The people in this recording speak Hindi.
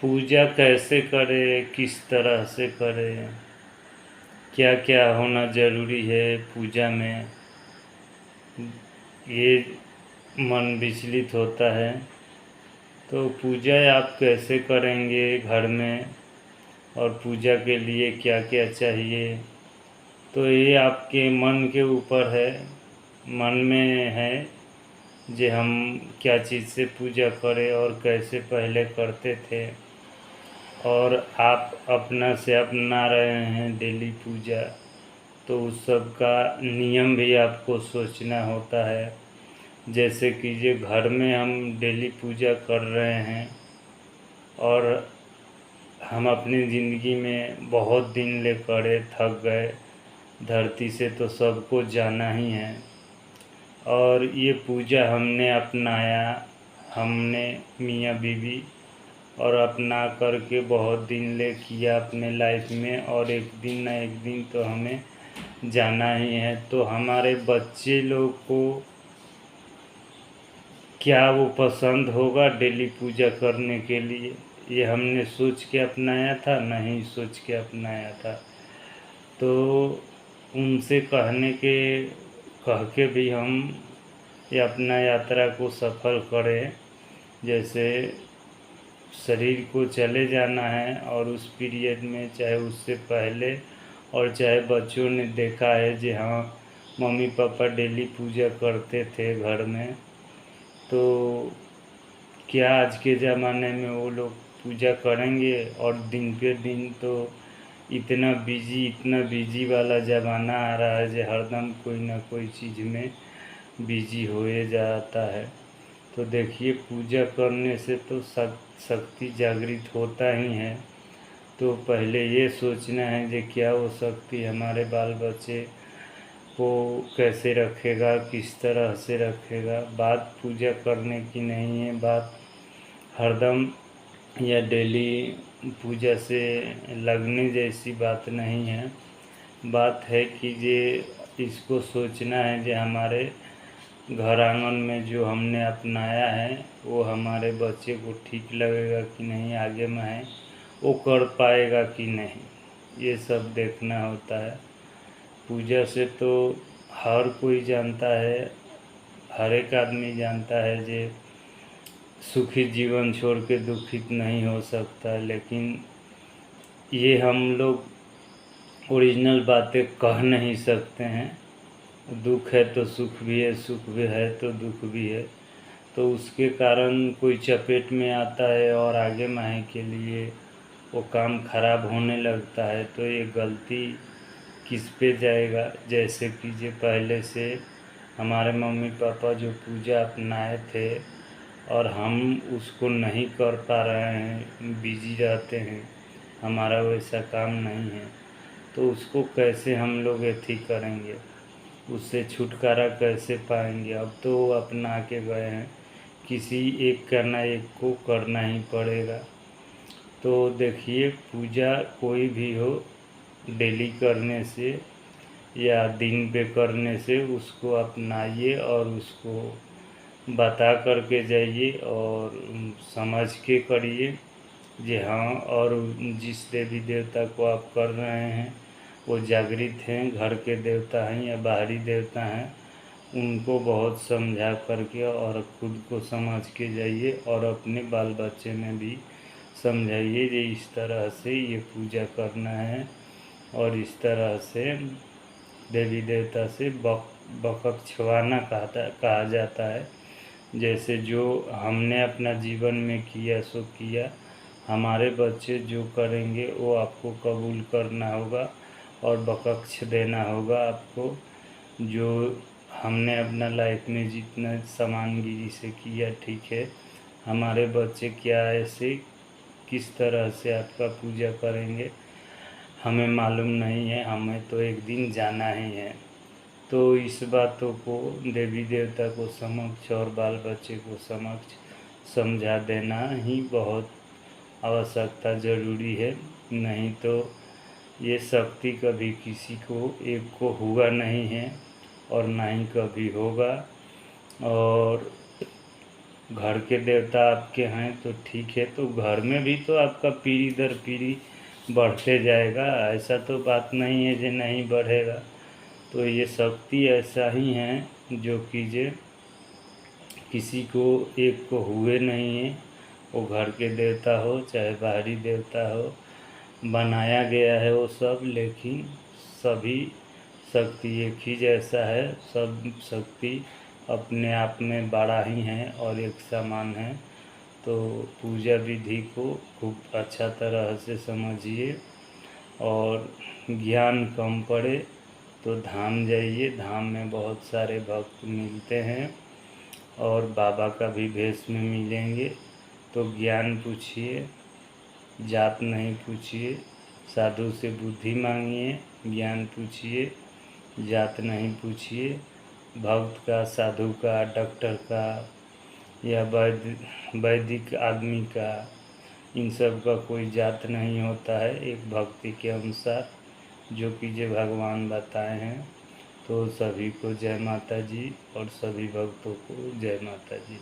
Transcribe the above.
पूजा कैसे करें, किस तरह से करें, क्या क्या होना ज़रूरी है पूजा में, ये मन विचलित होता है। तो पूजा आप कैसे करेंगे घर में, और पूजा के लिए क्या क्या चाहिए, तो ये आपके मन के ऊपर है। मन में है जे हम क्या चीज़ से पूजा करें और कैसे पहले करते थे, और आप अपना से अपना रहे हैं डेली पूजा, तो उस सब का नियम भी आपको सोचना होता है। जैसे कि ये घर में हम डेली पूजा कर रहे हैं, और हम अपनी ज़िंदगी में बहुत दिन ले करे थक गए, धरती से तो सबको जाना ही है, और ये पूजा हमने अपनाया, हमने मियाँ बीवी और अपना करके बहुत दिन ले किया अपने लाइफ में, और एक दिन ना एक दिन तो हमें जाना ही है। तो हमारे बच्चे लोग को क्या वो पसंद होगा डेली पूजा करने के लिए, ये हमने सोच के अपनाया था, नहीं सोच के अपनाया था। तो उनसे कह के भी हम ये अपना यात्रा को सफल करें। जैसे शरीर को चले जाना है, और उस पीरियड में चाहे उससे पहले, और चाहे बच्चों ने देखा है कि हाँ मम्मी पापा डेली पूजा करते थे घर में, तो क्या आज के ज़माने में वो लोग पूजा करेंगे। और दिन पे दिन तो इतना बिजी वाला ज़माना आ रहा है जो हरदम कोई ना कोई चीज़ में बिजी होए जाता है। तो देखिए पूजा करने से तो शक्ति जागृत होता ही है। तो पहले ये सोचना है कि क्या वो शक्ति हमारे बाल बच्चे को कैसे रखेगा, किस तरह से रखेगा। बात पूजा करने की नहीं है, बात हरदम या डेली पूजा से लगने जैसी बात नहीं है। बात है कि ये इसको सोचना है कि हमारे घर आंगन में जो हमने अपनाया है वो हमारे बच्चे को ठीक लगेगा कि नहीं, आगे में है वो कर पाएगा कि नहीं, ये सब देखना होता है। पूजा से तो हर कोई जानता है, हर एक आदमी जानता है जे सुखी जीवन छोड़ के दुखित नहीं हो सकता। लेकिन ये हम लोग ओरिजिनल बातें कह नहीं सकते हैं। दुख है तो सुख भी है, सुख भी है तो दुख भी है। तो उसके कारण कोई चपेट में आता है और आगे माहे के लिए वो काम खराब होने लगता है, तो ये गलती किस पे जाएगा। जैसे कि जो पहले से हमारे मम्मी पापा जो पूजा अपनाए थे और हम उसको नहीं कर पा रहे हैं, बिजी रहते हैं, हमारा वैसा काम नहीं है, तो उसको कैसे हम लोग एथी करेंगे, उससे छुटकारा कैसे पाएंगे। अब तो वो अपना के गए हैं, किसी एक करना एक को करना ही पड़ेगा। तो देखिए पूजा कोई भी हो, डेली करने से या दिन पे करने से उसको अपनाइए, और उसको बता करके जाइए और समझ के करिए जी हाँ। और जिस देवी देवता को आप कर रहे हैं वो जागृत हैं, घर के देवता हैं या बाहरी देवता हैं, उनको बहुत समझा करके और खुद को समझ के जाइए, और अपने बाल बच्चे में भी समझाइए कि इस तरह से ये पूजा करना है, और इस तरह से देवी देवता से बकछवाना कहा जाता है। जैसे जो हमने अपना जीवन में किया सो किया, हमारे बच्चे जो करेंगे वो आपको कबूल करना होगा और बकक्ष देना होगा आपको। जो हमने अपना लाइफ में जितना समानगिरी से किया, ठीक है, हमारे बच्चे क्या ऐसे किस तरह से आपका पूजा करेंगे हमें मालूम नहीं है, हमें तो एक दिन जाना ही है। तो इस बातों को देवी देवता को समक्ष और बाल बच्चे को समक्ष समझा देना ही बहुत आवश्यकता ज़रूरी है। नहीं तो ये शक्ति कभी किसी को एक को हुआ नहीं है और ना ही कभी होगा। और घर के देवता आपके हैं तो ठीक है, तो घर में भी तो आपका पीढ़ी दर पीढ़ी बढ़ते जाएगा। ऐसा तो बात नहीं है जो नहीं बढ़ेगा। तो ये शक्ति ऐसा ही है जो कि जे किसी को एक को हुए नहीं है, वो घर के देवता हो चाहे बाहरी देवता हो, बनाया गया है वो सब, लेकिन सभी शक्ति एक ही जैसा है। सब शक्ति अपने आप में बड़ा ही है और एक समान है। तो पूजा विधि को खूब अच्छा तरह से समझिए, और ज्ञान कम पड़े तो धाम जाइए। धाम में बहुत सारे भक्त मिलते हैं और बाबा का भी भेष में मिलेंगे। तो ज्ञान पूछिए, जात नहीं पूछिए। साधु से बुद्धि मांगिए, ज्ञान पूछिए, जात नहीं पूछिए। भक्त का, साधु का, डॉक्टर का या वैदिक आदमी का, इन सब का कोई जात नहीं होता है, एक भक्ति के अनुसार जो कि जो भगवान बताए हैं। तो सभी को जय माता जी और सभी भक्तों को जय माता जी।